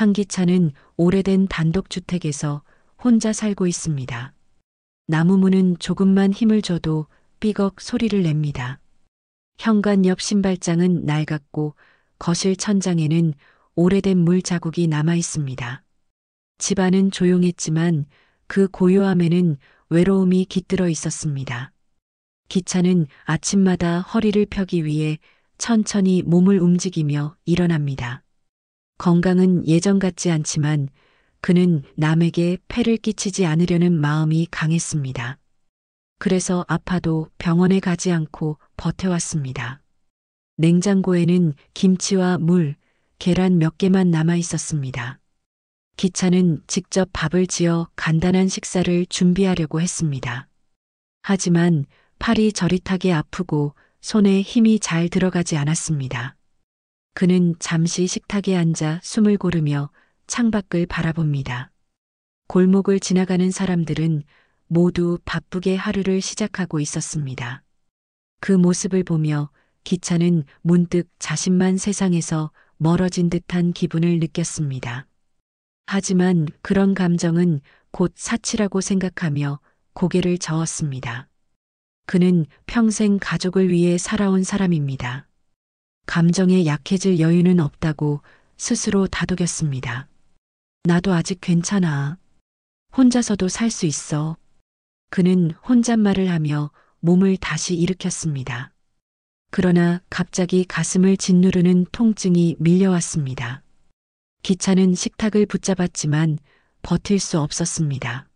한기찬은 오래된 단독주택에서 혼자 살고 있습니다. 나무문은 조금만 힘을 줘도 삐걱 소리를 냅니다. 현관 옆 신발장은 낡았고 거실 천장에는 오래된 물 자국이 남아 있습니다. 집안은 조용했지만 그 고요함에는 외로움이 깃들어 있었습니다. 기찬은 아침마다 허리를 펴기 위해 천천히 몸을 움직이며 일어납니다. 건강은 예전 같지 않지만 그는 남에게 폐를 끼치지 않으려는 마음이 강했습니다. 그래서 아파도 병원에 가지 않고 버텨왔습니다. 냉장고에는 김치와 물, 계란 몇 개만 남아 있었습니다. 기찬은 직접 밥을 지어 간단한 식사를 준비하려고 했습니다. 하지만 팔이 저릿하게 아프고 손에 힘이 잘 들어가지 않았습니다. 그는 잠시 식탁에 앉아 숨을 고르며 창밖을 바라봅니다. 골목을 지나가는 사람들은 모두 바쁘게 하루를 시작하고 있었습니다. 그 모습을 보며 기찬은 문득 자신만 세상에서 멀어진 듯한 기분을 느꼈습니다. 하지만 그런 감정은 곧 사치라고 생각하며 고개를 저었습니다. 그는 평생 가족을 위해 살아온 사람입니다. 감정에 약해질 여유는 없다고 스스로 다독였습니다. 나도 아직 괜찮아. 혼자서도 살 수 있어. 그는 혼잣말을 하며 몸을 다시 일으켰습니다. 그러나 갑자기 가슴을 짓누르는 통증이 밀려왔습니다. 기찬은 식탁을 붙잡았지만 버틸 수 없었습니다.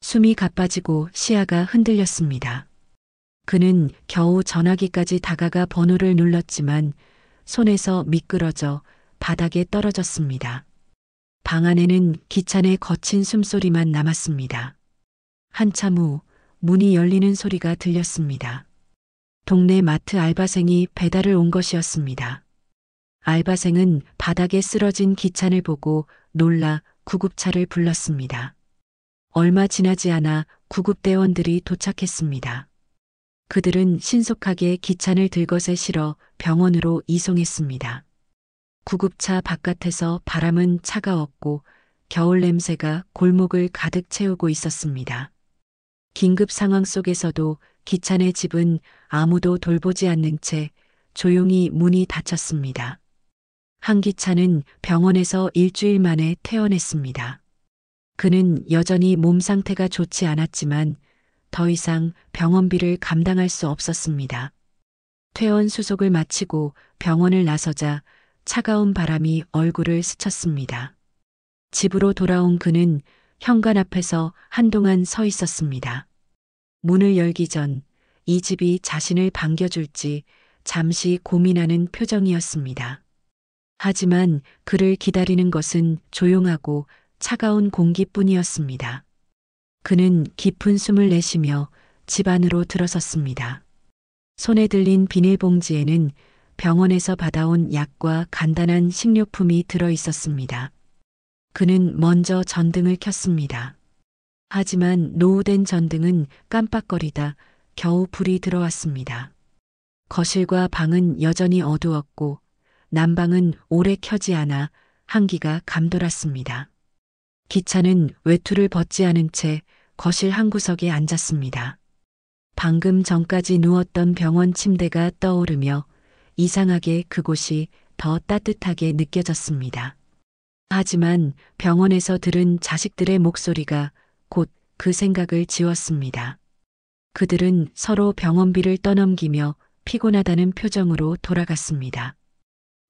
숨이 가빠지고 시야가 흔들렸습니다. 그는 겨우 전화기까지 다가가 번호를 눌렀지만 손에서 미끄러져 바닥에 떨어졌습니다. 방 안에는 기찬의 거친 숨소리만 남았습니다. 한참 후 문이 열리는 소리가 들렸습니다. 동네 마트 알바생이 배달을 온 것이었습니다. 알바생은 바닥에 쓰러진 기찬을 보고 놀라 구급차를 불렀습니다. 얼마 지나지 않아 구급대원들이 도착했습니다. 그들은 신속하게 기찬을 들것에 실어 병원으로 이송했습니다. 구급차 바깥에서 바람은 차가웠고 겨울 냄새가 골목을 가득 채우고 있었습니다. 긴급 상황 속에서도 기찬의 집은 아무도 돌보지 않는 채 조용히 문이 닫혔습니다. 한기찬은 병원에서 일주일 만에 퇴원했습니다. 그는 여전히 몸 상태가 좋지 않았지만 더 이상 병원비를 감당할 수 없었습니다. 퇴원 수속을 마치고 병원을 나서자 차가운 바람이 얼굴을 스쳤습니다. 집으로 돌아온 그는 현관 앞에서 한동안 서 있었습니다. 문을 열기 전 이 집이 자신을 반겨줄지 잠시 고민하는 표정이었습니다. 하지만 그를 기다리는 것은 조용하고 차가운 공기뿐이었습니다. 그는 깊은 숨을 내쉬며 집 안으로 들어섰습니다. 손에 들린 비닐봉지에는 병원에서 받아온 약과 간단한 식료품이 들어 있었습니다. 그는 먼저 전등을 켰습니다. 하지만 노후된 전등은 깜빡거리다 겨우 불이 들어왔습니다. 거실과 방은 여전히 어두웠고 난방은 오래 켜지 않아 한기가 감돌았습니다. 기찬은 외투를 벗지 않은 채 거실 한 구석에 앉았습니다. 방금 전까지 누웠던 병원 침대가 떠오르며 이상하게 그곳이 더 따뜻하게 느껴졌습니다. 하지만 병원에서 들은 자식들의 목소리가 곧 그 생각을 지웠습니다. 그들은 서로 병원비를 떠넘기며 피곤하다는 표정으로 돌아갔습니다.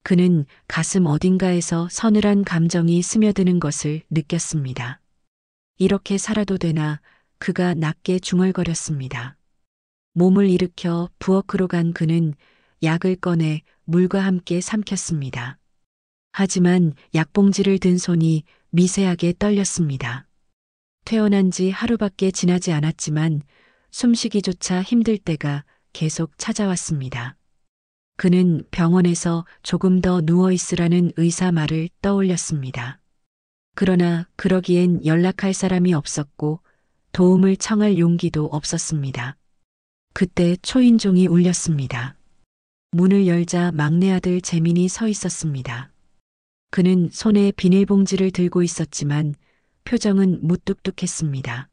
그는 가슴 어딘가에서 서늘한 감정이 스며드는 것을 느꼈습니다. 이렇게 살아도 되나 그가 낮게 중얼거렸습니다. 몸을 일으켜 부엌으로 간 그는 약을 꺼내 물과 함께 삼켰습니다. 하지만 약봉지를 든 손이 미세하게 떨렸습니다. 퇴원한 지 하루밖에 지나지 않았지만 숨쉬기조차 힘들 때가 계속 찾아왔습니다. 그는 병원에서 조금 더 누워있으라는 의사 말을 떠올렸습니다. 그러나 그러기엔 연락할 사람이 없었고 도움을 청할 용기도 없었습니다. 그때 초인종이 울렸습니다. 문을 열자 막내 아들 재민이 서 있었습니다. 그는 손에 비닐봉지를 들고 있었지만 표정은 무뚝뚝했습니다.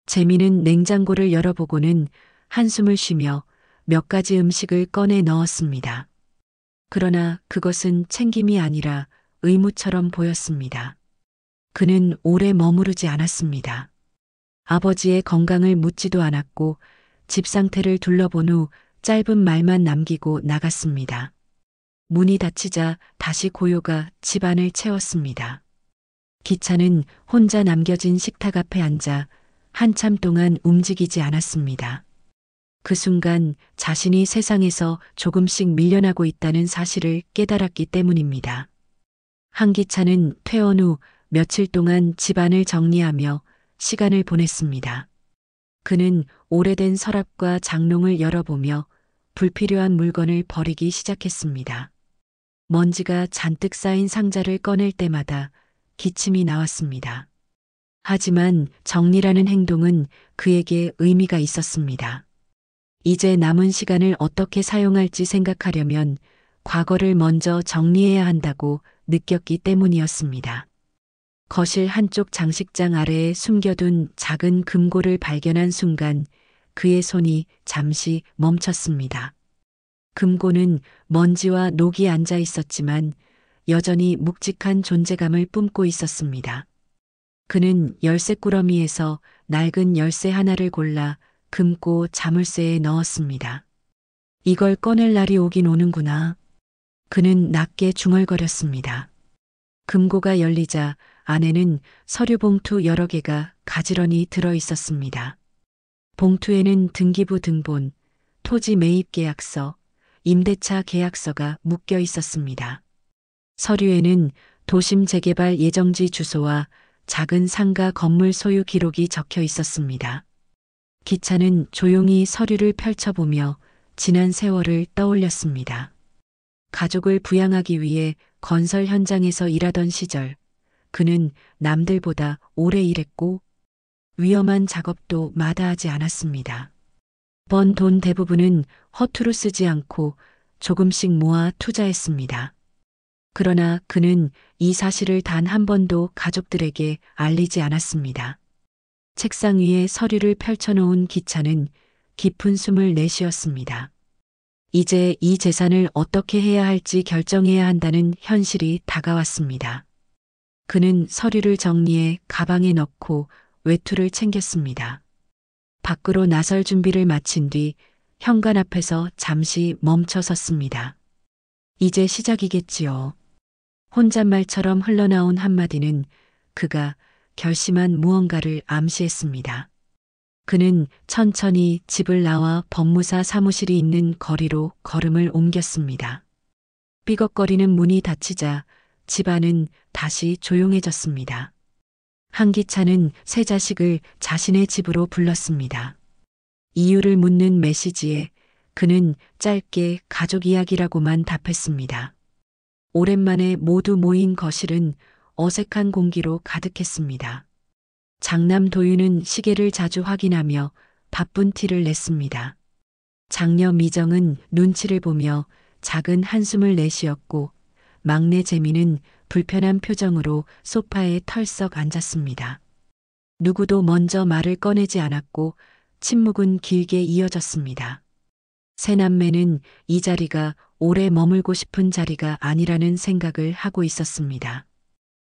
재미는 냉장고를 열어보고는 한숨을 쉬며 몇 가지 음식을 꺼내 넣었습니다. 그러나 그것은 챙김이 아니라 의무처럼 보였습니다. 그는 오래 머무르지 않았습니다. 아버지의 건강을 묻지도 않았고 집 상태를 둘러본 후 짧은 말만 남기고 나갔습니다. 문이 닫히자 다시 고요가 집안을 채웠습니다. 기차는 혼자 남겨진 식탁 앞에 앉아 한참 동안 움직이지 않았습니다. 그 순간 자신이 세상에서 조금씩 밀려나고 있다는 사실을 깨달았기 때문입니다. 한기차는 퇴원 후 며칠 동안 집안을 정리하며 시간을 보냈습니다. 그는 오래된 서랍과 장롱을 열어보며 불필요한 물건을 버리기 시작했습니다. 먼지가 잔뜩 쌓인 상자를 꺼낼 때마다 기침이 나왔습니다. 하지만 정리라는 행동은 그에게 의미가 있었습니다. 이제 남은 시간을 어떻게 사용할지 생각하려면 과거를 먼저 정리해야 한다고 느꼈기 때문이었습니다. 거실 한쪽 장식장 아래에 숨겨둔 작은 금고를 발견한 순간 그의 손이 잠시 멈췄습니다. 금고는 먼지와 녹이 앉아 있었지만 여전히 묵직한 존재감을 뿜고 있었습니다. 그는 열쇠 꾸러미에서 낡은 열쇠 하나를 골라 금고 자물쇠에 넣었습니다. 이걸 꺼낼 날이 오긴 오는구나. 그는 낮게 중얼거렸습니다. 금고가 열리자 안에는 서류 봉투 여러 개가 가지런히 들어 있었습니다. 봉투에는 등기부 등본, 토지 매입 계약서, 임대차 계약서가 묶여 있었습니다. 서류에는 도심 재개발 예정지 주소와 작은 상가 건물 소유 기록이 적혀 있었습니다. 기차는 조용히 서류를 펼쳐보며 지난 세월을 떠올렸습니다. 가족을 부양하기 위해 건설 현장에서 일하던 시절, 그는 남들보다 오래 일했고 위험한 작업도 마다하지 않았습니다. 번 돈 대부분은 허투루 쓰지 않고 조금씩 모아 투자했습니다. 그러나 그는 이 사실을 단 한 번도 가족들에게 알리지 않았습니다. 책상 위에 서류를 펼쳐놓은 기차는 깊은 숨을 내쉬었습니다. 이제 이 재산을 어떻게 해야 할지 결정해야 한다는 현실이 다가왔습니다. 그는 서류를 정리해 가방에 넣고 외투를 챙겼습니다. 밖으로 나설 준비를 마친 뒤 현관 앞에서 잠시 멈춰 섰습니다. 이제 시작이겠지요. 혼잣말처럼 흘러나온 한마디는 그가 결심한 무언가를 암시했습니다. 그는 천천히 집을 나와 법무사 사무실이 있는 거리로 걸음을 옮겼습니다. 삐걱거리는 문이 닫히자 집안은 다시 조용해졌습니다. 한기차는 새 자식을 자신의 집으로 불렀습니다. 이유를 묻는 메시지에 그는 짧게 가족 이야기라고만 답했습니다. 오랜만에 모두 모인 거실은 어색한 공기로 가득했습니다. 장남 도윤은 시계를 자주 확인하며 바쁜 티를 냈습니다. 장녀 미정은 눈치를 보며 작은 한숨을 내쉬었고 막내 재미는 불편한 표정으로 소파에 털썩 앉았습니다. 누구도 먼저 말을 꺼내지 않았고 침묵은 길게 이어졌습니다. 세 남매는 이 자리가 오래 머물고 싶은 자리가 아니라는 생각을 하고 있었습니다.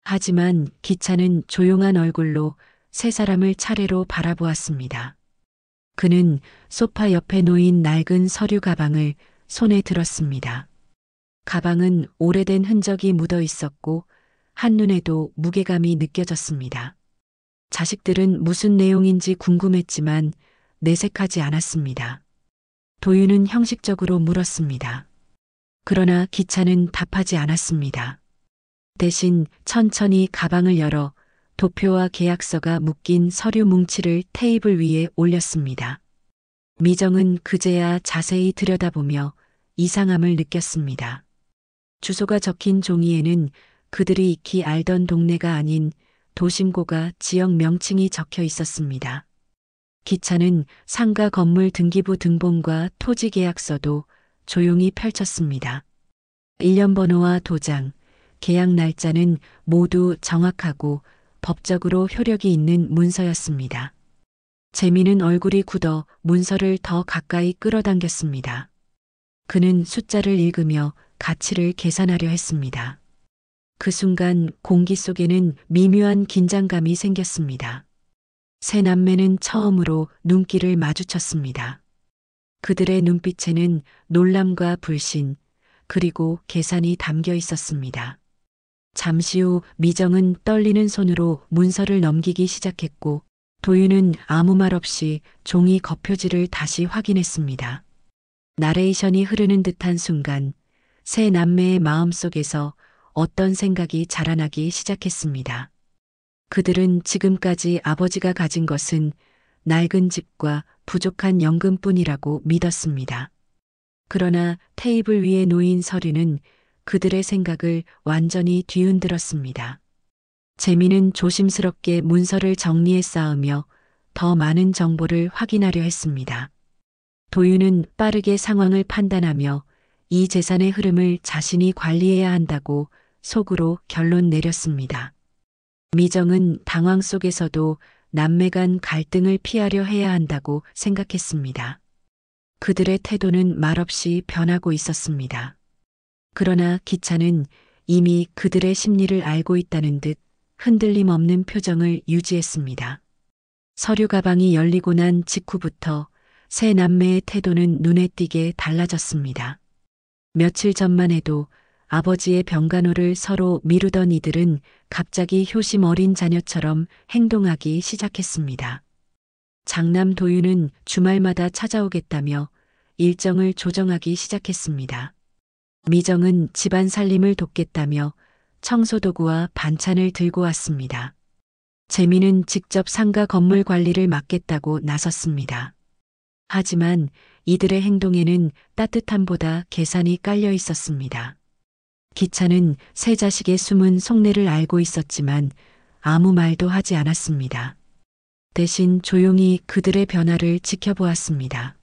하지만 기차는 조용한 얼굴로 세 사람을 차례로 바라보았습니다. 그는 소파 옆에 놓인 낡은 서류 가방을 손에 들었습니다. 가방은 오래된 흔적이 묻어 있었고 한눈에도 무게감이 느껴졌습니다. 자식들은 무슨 내용인지 궁금했지만 내색하지 않았습니다. 도윤은 형식적으로 물었습니다. 그러나 기차는 답하지 않았습니다. 대신 천천히 가방을 열어 도표와 계약서가 묶인 서류 뭉치를 테이블 위에 올렸습니다. 미정은 그제야 자세히 들여다보며 이상함을 느꼈습니다. 주소가 적힌 종이에는 그들이 익히 알던 동네가 아닌 도심고가 지역 명칭이 적혀 있었습니다. 기차는 상가 건물 등기부 등본과 토지 계약서도 조용히 펼쳤습니다. 일련 번호와 도장, 계약 날짜는 모두 정확하고 법적으로 효력이 있는 문서였습니다. 재민은 얼굴이 굳어 문서를 더 가까이 끌어당겼습니다. 그는 숫자를 읽으며 가치를 계산하려 했습니다. 그 순간 공기 속에는 미묘한 긴장감이 생겼습니다. 세 남매는 처음으로 눈길을 마주쳤습니다. 그들의 눈빛에는 놀람과 불신, 그리고 계산이 담겨 있었습니다. 잠시 후 미정은 떨리는 손으로 문서를 넘기기 시작했고 도윤은 아무 말 없이 종이 겉표지를 다시 확인했습니다. 나레이션이 흐르는 듯한 순간 세 남매의 마음속에서 어떤 생각이 자라나기 시작했습니다. 그들은 지금까지 아버지가 가진 것은 낡은 집과 부족한 연금뿐이라고 믿었습니다. 그러나 테이블 위에 놓인 서류는 그들의 생각을 완전히 뒤흔들었습니다. 재민은 조심스럽게 문서를 정리해 쌓으며 더 많은 정보를 확인하려 했습니다. 도윤은 빠르게 상황을 판단하며 이 재산의 흐름을 자신이 관리해야 한다고 속으로 결론 내렸습니다. 미정은 당황 속에서도 남매 간 갈등을 피하려 해야 한다고 생각했습니다. 그들의 태도는 말없이 변하고 있었습니다. 그러나 기차는 이미 그들의 심리를 알고 있다는 듯 흔들림 없는 표정을 유지했습니다. 서류 가방이 열리고 난 직후부터 세 남매의 태도는 눈에 띄게 달라졌습니다. 며칠 전만 해도 아버지의 병간호를 서로 미루던 이들은 갑자기 효심 어린 자녀처럼 행동하기 시작했습니다. 장남 도윤은 주말마다 찾아오겠다며 일정을 조정하기 시작했습니다. 미정은 집안 살림을 돕겠다며 청소도구와 반찬을 들고 왔습니다. 재민은 직접 상가 건물 관리를 맡겠다고 나섰습니다. 하지만 이들의 행동에는 따뜻함보다 계산이 깔려 있었습니다. 기차는 세 자식의 숨은 속내를 알고 있었지만 아무 말도 하지 않았습니다. 대신 조용히 그들의 변화를 지켜보았습니다.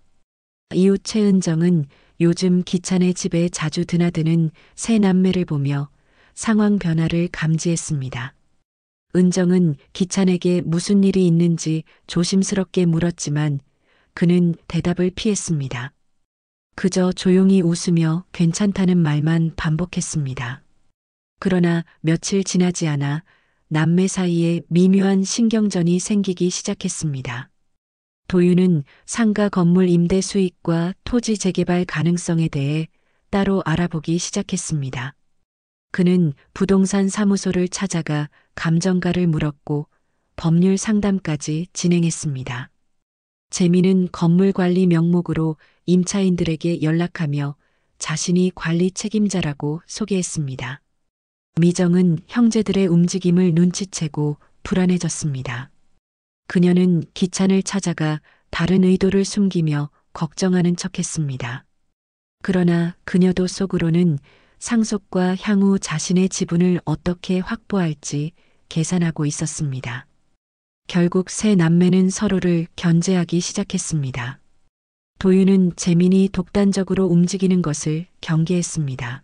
이웃 최은정은 요즘 기찬의 집에 자주 드나드는 세 남매를 보며 상황 변화를 감지했습니다. 은정은 기찬에게 무슨 일이 있는지 조심스럽게 물었지만 그는 대답을 피했습니다. 그저 조용히 웃으며 괜찮다는 말만 반복했습니다. 그러나 며칠 지나지 않아 남매 사이에 미묘한 신경전이 생기기 시작했습니다. 도윤은 상가 건물 임대 수익과 토지 재개발 가능성에 대해 따로 알아보기 시작했습니다. 그는 부동산 사무소를 찾아가 감정가를 물었고 법률 상담까지 진행했습니다. 재민은 건물 관리 명목으로 임차인들에게 연락하며 자신이 관리 책임자라고 소개했습니다. 미정은 형제들의 움직임을 눈치채고 불안해졌습니다. 그녀는 기찬을 찾아가 다른 의도를 숨기며 걱정하는 척했습니다. 그러나 그녀도 속으로는 상속과 향후 자신의 지분을 어떻게 확보할지 계산하고 있었습니다. 결국 세 남매는 서로를 견제하기 시작했습니다. 도윤은 재민이 독단적으로 움직이는 것을 경계했습니다.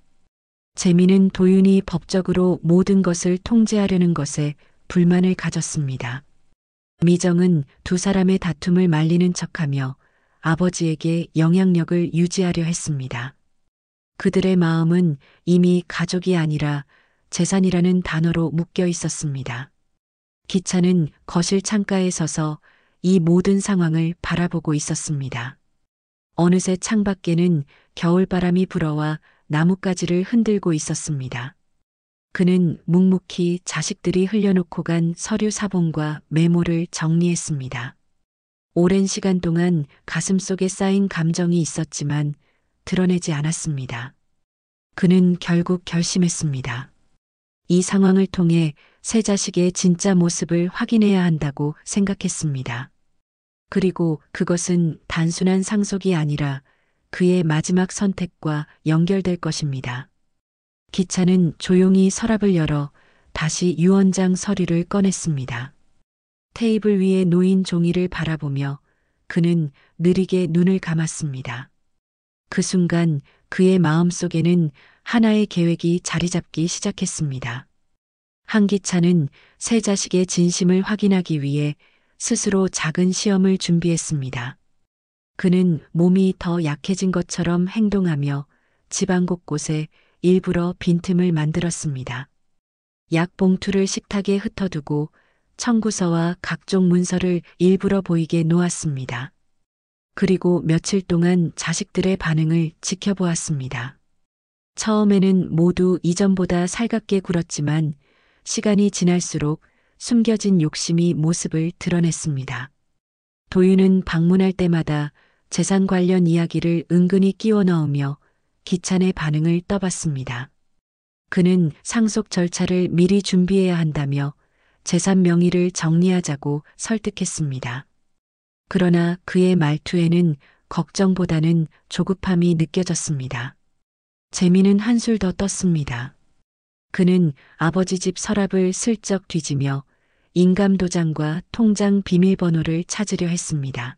재민은 도윤이 법적으로 모든 것을 통제하려는 것에 불만을 가졌습니다. 미정은 두 사람의 다툼을 말리는 척하며 아버지에게 영향력을 유지하려 했습니다. 그들의 마음은 이미 가족이 아니라 재산이라는 단어로 묶여 있었습니다. 기차는 거실 창가에 서서 이 모든 상황을 바라보고 있었습니다. 어느새 창밖에는 겨울바람이 불어와 나뭇가지를 흔들고 있었습니다. 그는 묵묵히 자식들이 흘려놓고 간 서류 사본과 메모를 정리했습니다. 오랜 시간 동안 가슴속에 쌓인 감정이 있었지만 드러내지 않았습니다. 그는 결국 결심했습니다. 이 상황을 통해 세 자식의 진짜 모습을 확인해야 한다고 생각했습니다. 그리고 그것은 단순한 상속이 아니라 그의 마지막 선택과 연결될 것입니다. 기차는 조용히 서랍을 열어 다시 유언장 서류를 꺼냈습니다. 테이블 위에 놓인 종이를 바라보며 그는 느리게 눈을 감았습니다. 그 순간 그의 마음속에는 하나의 계획이 자리 잡기 시작했습니다. 한기찬은 세 자식의 진심을 확인하기 위해 스스로 작은 시험을 준비했습니다. 그는 몸이 더 약해진 것처럼 행동하며 집안 곳곳에 일부러 빈틈을 만들었습니다. 약 봉투를 식탁에 흩어두고 청구서와 각종 문서를 일부러 보이게 놓았습니다. 그리고 며칠 동안 자식들의 반응을 지켜보았습니다. 처음에는 모두 이전보다 살갑게 굴었지만 시간이 지날수록 숨겨진 욕심이 모습을 드러냈습니다. 도윤은 방문할 때마다 재산 관련 이야기를 은근히 끼워 넣으며 기찬의 반응을 떠봤습니다. 그는 상속 절차를 미리 준비해야 한다며 재산 명의를 정리하자고 설득했습니다. 그러나 그의 말투에는 걱정보다는 조급함이 느껴졌습니다. 재미는 한술 더 떴습니다. 그는 아버지 집 서랍을 슬쩍 뒤지며 인감도장과 통장 비밀번호를 찾으려 했습니다.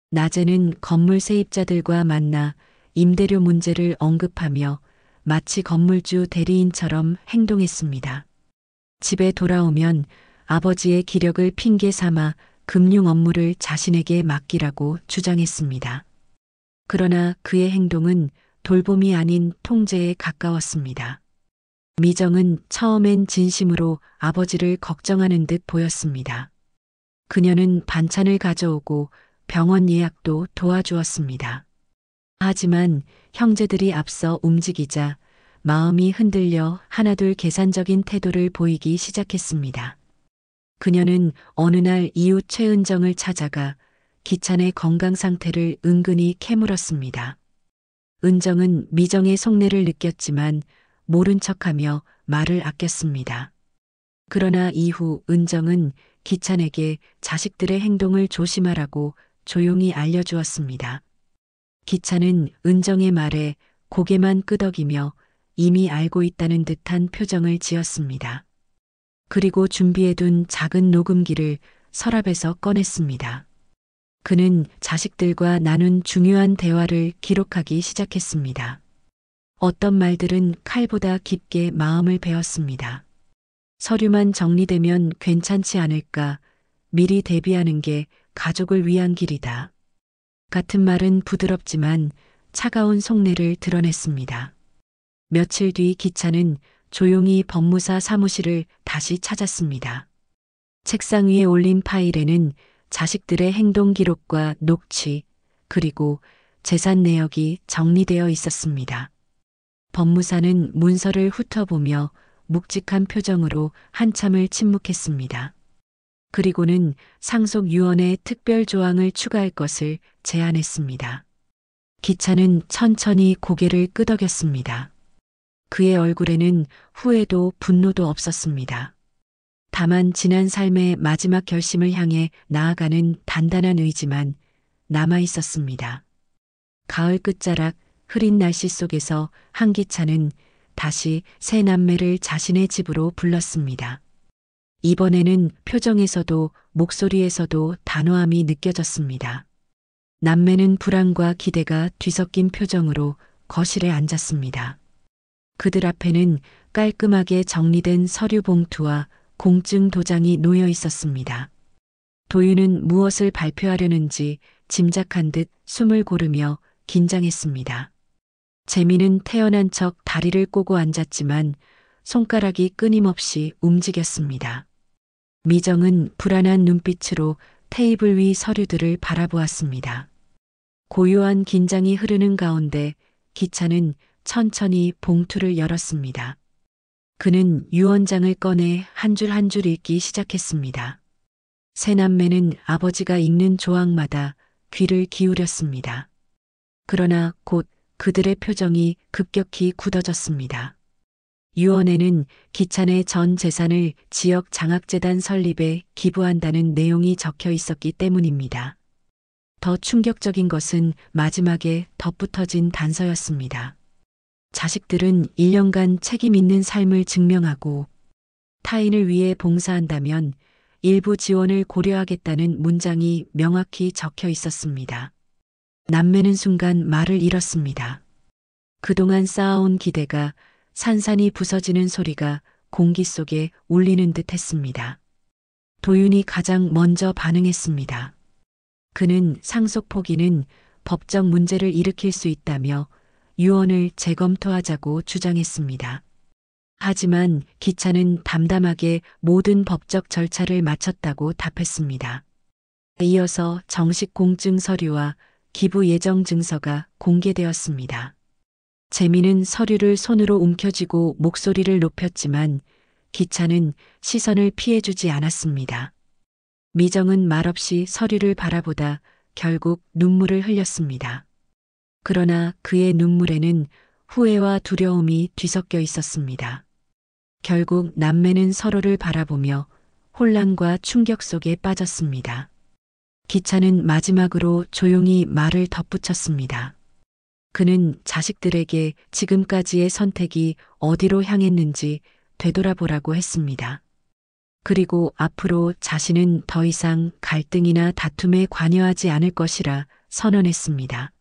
낮에는 건물 세입자들과 만나 임대료 문제를 언급하며 마치 건물주 대리인처럼 행동했습니다. 집에 돌아오면 아버지의 기력을 핑계 삼아 금융 업무를 자신에게 맡기라고 주장했습니다. 그러나 그의 행동은 돌봄이 아닌 통제에 가까웠습니다. 미정은 처음엔 진심으로 아버지를 걱정하는 듯 보였습니다. 그녀는 반찬을 가져오고 병원 예약도 도와주었습니다. 하지만 형제들이 앞서 움직이자 마음이 흔들려 하나둘 계산적인 태도를 보이기 시작했습니다. 그녀는 어느 날 이웃 최은정을 찾아가 기찬의 건강 상태를 은근히 캐물었습니다. 은정은 미정의 속내를 느꼈지만 모른 척하며 말을 아꼈습니다. 그러나 이후 은정은 기찬에게 자식들의 행동을 조심하라고 조용히 알려주었습니다. 기찬은 은정의 말에 고개만 끄덕이며 이미 알고 있다는 듯한 표정을 지었습니다. 그리고 준비해둔 작은 녹음기를 서랍에서 꺼냈습니다. 그는 자식들과 나눈 중요한 대화를 기록하기 시작했습니다. 어떤 말들은 칼보다 깊게 마음을 베었습니다. 서류만 정리되면 괜찮지 않을까, 미리 대비하는 게 가족을 위한 길이다. 같은 말은 부드럽지만 차가운 속내를 드러냈습니다. 며칠 뒤 기찬은 조용히 법무사 사무실을 다시 찾았습니다. 책상 위에 올린 파일에는 자식들의 행동 기록과 녹취, 그리고 재산 내역이 정리되어 있었습니다. 법무사는 문서를 훑어보며 묵직한 표정으로 한참을 침묵했습니다. 그리고는 상속유언에 특별 조항을 추가할 것을 제안했습니다. 기찬은 천천히 고개를 끄덕였습니다. 그의 얼굴에는 후회도 분노도 없었습니다. 다만 지난 삶의 마지막 결심을 향해 나아가는 단단한 의지만 남아 있었습니다. 가을 끝자락 흐린 날씨 속에서 한기찬은 다시 세 남매를 자신의 집으로 불렀습니다. 이번에는 표정에서도 목소리에서도 단호함이 느껴졌습니다. 남매는 불안과 기대가 뒤섞인 표정으로 거실에 앉았습니다. 그들 앞에는 깔끔하게 정리된 서류 봉투와 공증 도장이 놓여 있었습니다. 도윤은 무엇을 발표하려는지 짐작한 듯 숨을 고르며 긴장했습니다. 재미는 태어난 척 다리를 꼬고 앉았지만 손가락이 끊임없이 움직였습니다. 미정은 불안한 눈빛으로 테이블 위 서류들을 바라보았습니다. 고요한 긴장이 흐르는 가운데 기찬은 천천히 봉투를 열었습니다. 그는 유언장을 꺼내 한 줄 한 줄 읽기 시작했습니다. 세 남매는 아버지가 읽는 조항마다 귀를 기울였습니다. 그러나 곧 그들의 표정이 급격히 굳어졌습니다. 유언에는 기찬의 전 재산을 지역 장학재단 설립에 기부한다는 내용이 적혀 있었기 때문입니다. 더 충격적인 것은 마지막에 덧붙어진 단서였습니다. 자식들은 1년간 책임 있는 삶을 증명하고 타인을 위해 봉사한다면 일부 지원을 고려하겠다는 문장이 명확히 적혀 있었습니다. 남매는 순간 말을 잃었습니다. 그동안 쌓아온 기대가 산산이 부서지는 소리가 공기 속에 울리는 듯 했습니다. 도윤이 가장 먼저 반응했습니다. 그는 상속 포기는 법적 문제를 일으킬 수 있다며 유언을 재검토하자고 주장했습니다. 하지만 기차는 담담하게 모든 법적 절차를 마쳤다고 답했습니다. 이어서 정식 공증 서류와 기부 예정 증서가 공개되었습니다. 재민은 서류를 손으로 움켜쥐고 목소리를 높였지만 기차는 시선을 피해주지 않았습니다. 미정은 말없이 서류를 바라보다 결국 눈물을 흘렸습니다. 그러나 그의 눈물에는 후회와 두려움이 뒤섞여 있었습니다. 결국 남매는 서로를 바라보며 혼란과 충격 속에 빠졌습니다. 기차는 마지막으로 조용히 말을 덧붙였습니다. 그는 자식들에게 지금까지의 선택이 어디로 향했는지 되돌아보라고 했습니다. 그리고 앞으로 자신은 더 이상 갈등이나 다툼에 관여하지 않을 것이라 선언했습니다.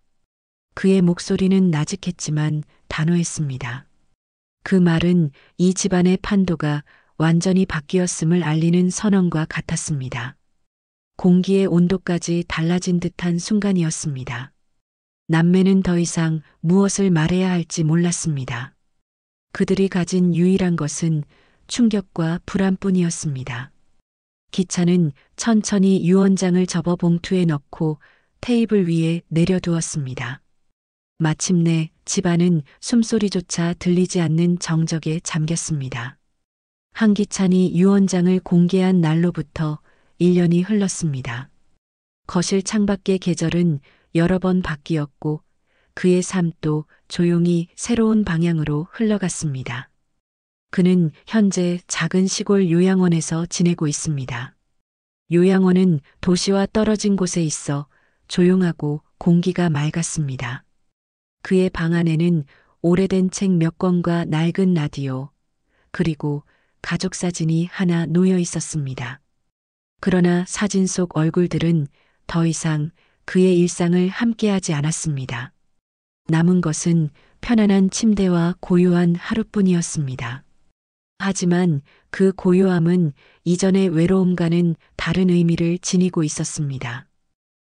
그의 목소리는 나직했지만 단호했습니다. 그 말은 이 집안의 판도가 완전히 바뀌었음을 알리는 선언과 같았습니다. 공기의 온도까지 달라진 듯한 순간이었습니다. 남매는 더 이상 무엇을 말해야 할지 몰랐습니다. 그들이 가진 유일한 것은 충격과 불안뿐이었습니다. 기차는 천천히 유언장을 접어 봉투에 넣고 테이블 위에 내려두었습니다. 마침내 집안은 숨소리조차 들리지 않는 정적에 잠겼습니다. 한기찬이 유언장을 공개한 날로부터 1년이 흘렀습니다. 거실 창밖의 계절은 여러 번 바뀌었고 그의 삶도 조용히 새로운 방향으로 흘러갔습니다. 그는 현재 작은 시골 요양원에서 지내고 있습니다. 요양원은 도시와 떨어진 곳에 있어 조용하고 공기가 맑았습니다. 그의 방 안에는 오래된 책 몇 권과 낡은 라디오, 그리고 가족 사진이 하나 놓여 있었습니다. 그러나 사진 속 얼굴들은 더 이상 그의 일상을 함께하지 않았습니다. 남은 것은 편안한 침대와 고요한 하루뿐이었습니다. 하지만 그 고요함은 이전의 외로움과는 다른 의미를 지니고 있었습니다.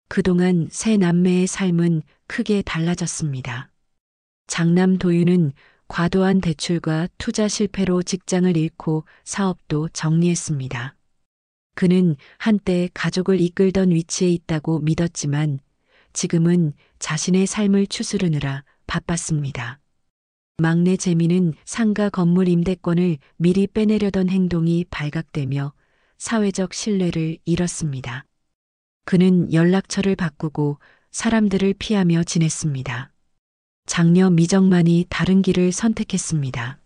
그동안 세 남매의 삶은 크게 달라졌습니다. 장남 도윤은 과도한 대출과 투자 실패로 직장을 잃고 사업도 정리했습니다. 그는 한때 가족을 이끌던 위치에 있다고 믿었지만 지금은 자신의 삶을 추스르느라 바빴습니다. 막내 재민은 상가 건물 임대권을 미리 빼내려던 행동이 발각되며 사회적 신뢰를 잃었습니다. 그는 연락처를 바꾸고 사람들을 피하며 지냈습니다. 장녀 미정만이 다른 길을 선택했습니다.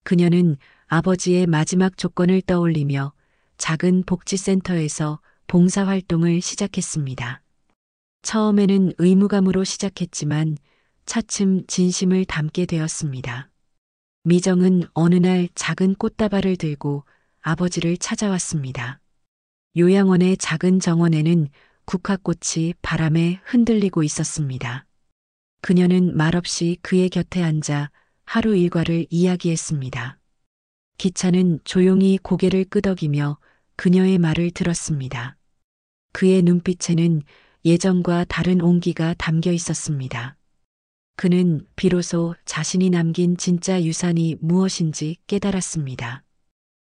그녀는 아버지의 마지막 조건을 떠올리며 작은 복지센터에서 봉사활동을 시작했습니다. 처음에는 의무감으로 시작했지만 차츰 진심을 담게 되었습니다. 미정은 어느 날 작은 꽃다발을 들고 아버지를 찾아왔습니다. 요양원의 작은 정원에는 국화꽃이 바람에 흔들리고 있었습니다. 그녀는 말없이 그의 곁에 앉아 하루 일과를 이야기했습니다. 기차는 조용히 고개를 끄덕이며 그녀의 말을 들었습니다. 그의 눈빛에는 예전과 다른 온기가 담겨 있었습니다. 그는 비로소 자신이 남긴 진짜 유산이 무엇인지 깨달았습니다.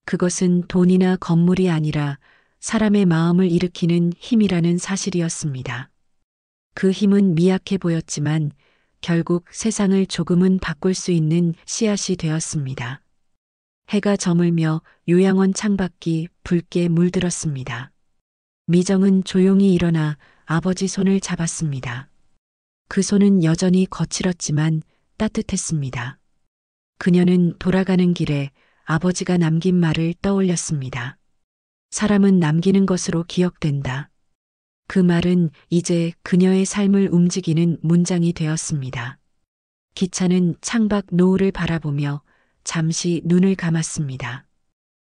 그것은 돈이나 건물이 아니라 사람의 마음을 일으키는 힘이라는 사실이었습니다. 그 힘은 미약해 보였지만 결국 세상을 조금은 바꿀 수 있는 씨앗이 되었습니다. 해가 저물며 요양원 창밖이 붉게 물들었습니다. 미정은 조용히 일어나 아버지 손을 잡았습니다. 그 손은 여전히 거칠었지만 따뜻했습니다. 그녀는 돌아가는 길에 아버지가 남긴 말을 떠올렸습니다. 사람은 남기는 것으로 기억된다. 그 말은 이제 그녀의 삶을 움직이는 문장이 되었습니다. 기차는 창밖 노을을 바라보며 잠시 눈을 감았습니다.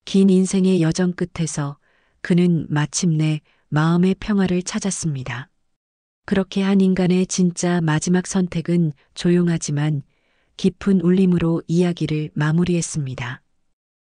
긴 인생의 여정 끝에서 그는 마침내 마음의 평화를 찾았습니다. 그렇게 한 인간의 진짜 마지막 선택은 조용하지만 깊은 울림으로 이야기를 마무리했습니다.